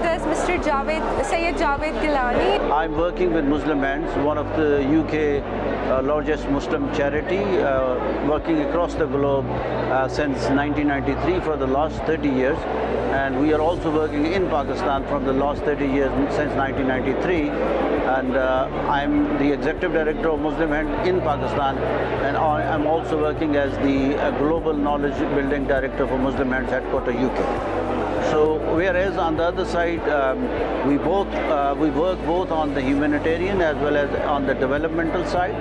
with us Mr. Syed Javaid Gillani. I'm working with Muslim Hands, one of the UK largest Muslim charity, working across the globe since 1993 for the last 30 years. And we are also working in Pakistan from the last 30 years since 1993. And I'm the Executive Director of Muslim Hand in Pakistan, and I'm also working as the Global Knowledge Building Director for Muslim Hands Headquarters UK. So whereas on the other side, we work both on the humanitarian as well as on the developmental side,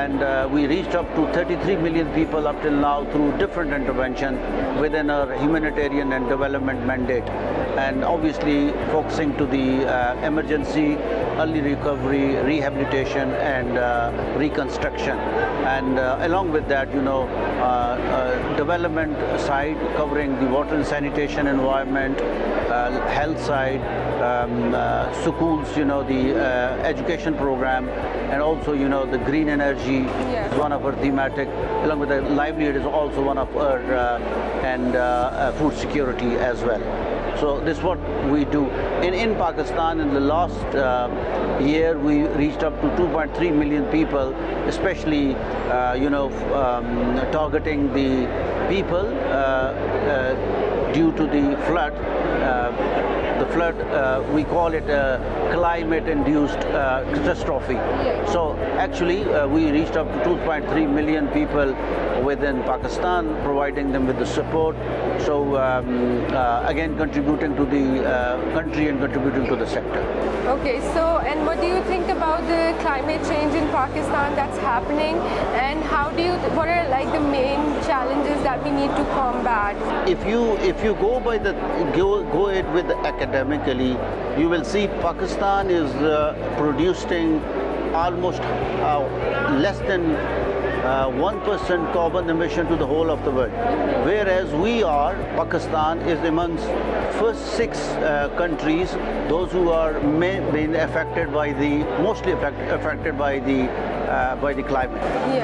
and we reached up to 33 million people up till now through different intervention within our humanitarian and development mandate, and obviously focusing to the emergency, early recovery, rehabilitation, and reconstruction. And along with that, development side covering the water and sanitation, environment, health side, schools, the education program, and also the green energy is one of our thematic, along with the livelihood is also one of our, and food security as well. So this is what we do. In Pakistan, in the last year, we reached up to 2.3 million people, especially, targeting the people due to the flood. We call it a climate-induced catastrophe. So actually, we reached up to 2.3 million people within Pakistan, providing them with the support. So again, contributing to the country and contributing to the sector. Okay, so and what do you think about the climate change in Pakistan that's happening, and what are like the main challenges that we need to combat? If you go by go it with academically, you will see Pakistan is producing almost less than 1% carbon emission to the whole of the world, whereas Pakistan is amongst first 6 countries, those who are being affected by mostly affected by the climate.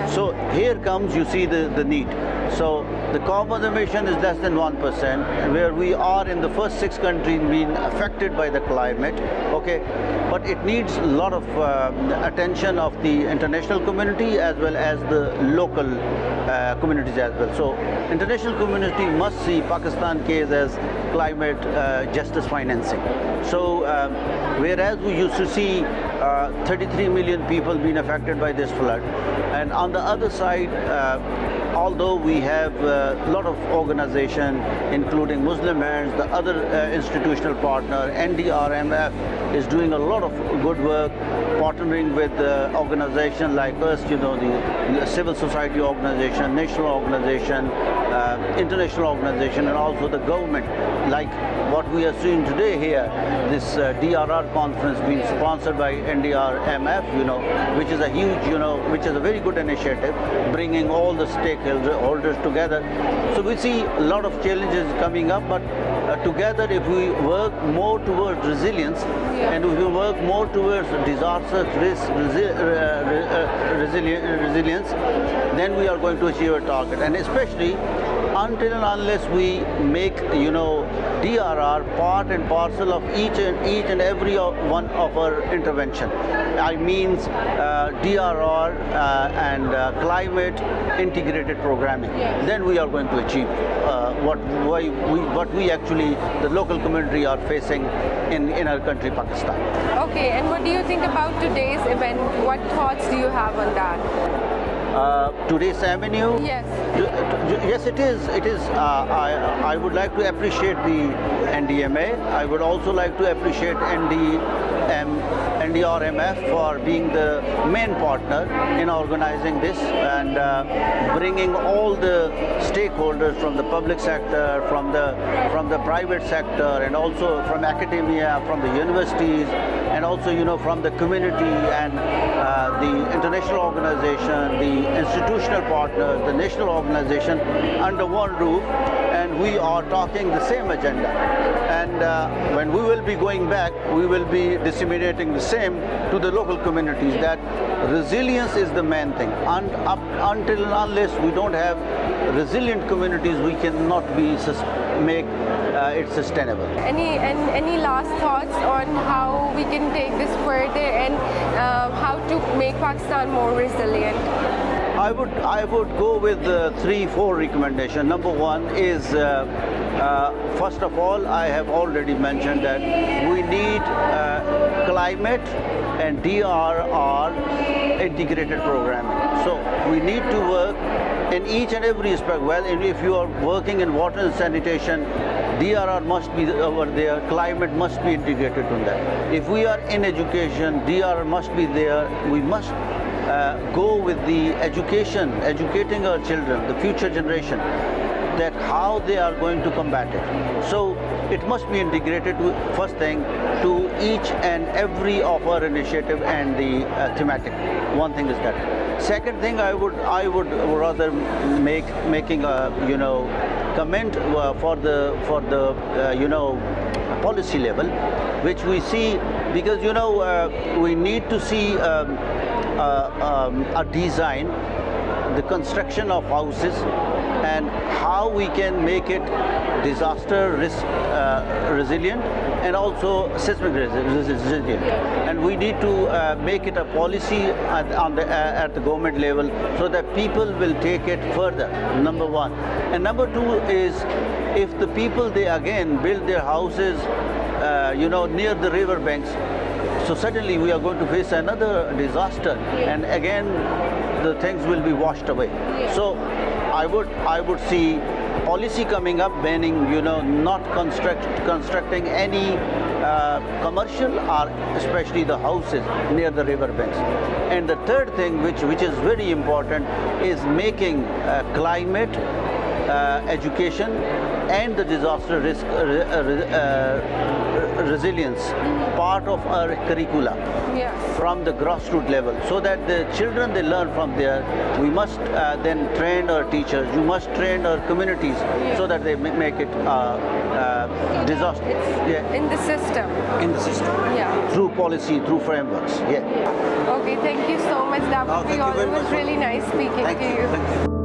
So here comes, you see the need. So the carbon emission is less than 1%, where we are in the first 6 countries being affected by the climate. Okay, but it needs a lot of attention of the international community as well as the local communities as well. So international community must see Pakistan case as climate justice financing. So whereas we used to see 33 million people being affected by this flood, and on the other side, although we have a lot of organization, including Muslim Hands, the other institutional partner, NDRMF is doing a lot of good work, partnering with organizations like us, the civil society organization, national organization, international organization, and also the government, like what we are seeing today here, this DRR conference being sponsored by NDRMF, which is a huge, which is a very good initiative, bringing all the stakeholders together. So we see a lot of challenges coming up, but together, if we work more towards resilience, and if we work more towards disaster risk resilience, then we are going to achieve our target. And especially until and unless we make DRR part and parcel of each and every one of our intervention. I mean DRR and climate integrated programming. Then we are going to achieve what we actually, the local community, are facing in our country, Pakistan. Okay, and what do you think about today's event? What thoughts do you have on that? Today's avenue? Yes. Yes, it is. It is. I would like to appreciate the NDMA. I would also like to appreciate NDRMF for being the main partner in organizing this and bringing all the stakeholders from the public sector, from the private sector, and also from academia, from the universities, and also from the community, and the international organization, the institutional partners, the national organization under one roof, and we are talking the same agenda. And when we will be going back, we will be disseminating the same to the local communities, that resilience is the main thing. And until and unless we don't have resilient communities, we cannot make it sustainable. Any last thoughts on how we can take this further and how to make Pakistan more resilient? I would go with 3-4 recommendations. Number one is, first of all, I have already mentioned that we need climate and DRR integrated programming. So we need to work in each and every aspect. Well, if you are working in water and sanitation, DRR must be over there, climate must be integrated on that. If we are in education, DRR must be there. We must go with the education, educating our children, the future generation, that how they are going to combat it. So it must be integrated, first thing, to each and every of our initiative and the thematic. One thing is that. Second thing, I would rather making a comment for the policy level, which we see, because we need to see a design, the construction of houses, and how we can make it disaster risk resilient and also seismic resilient. And we need to make it a policy at the government level, so that people will take it further, number one. And number two is, if the people, they again build their houses near the river banks, so suddenly we are going to face another disaster, and again the things will be washed away. So I would see policy coming up banning, not constructing any commercial or especially the houses near the river banks. And the third thing, which is very important, is making climate education and the disaster risk resilience part of our curricula. Yes. From the grassroots level, so that the children, they learn from there. We must then train our teachers, you must train our communities, so that they make it disaster. In the system. In the system. Yeah. Through policy, through frameworks. Yeah. Okay, thank you so much. That would be all. It was really nice speaking to you. Thank you.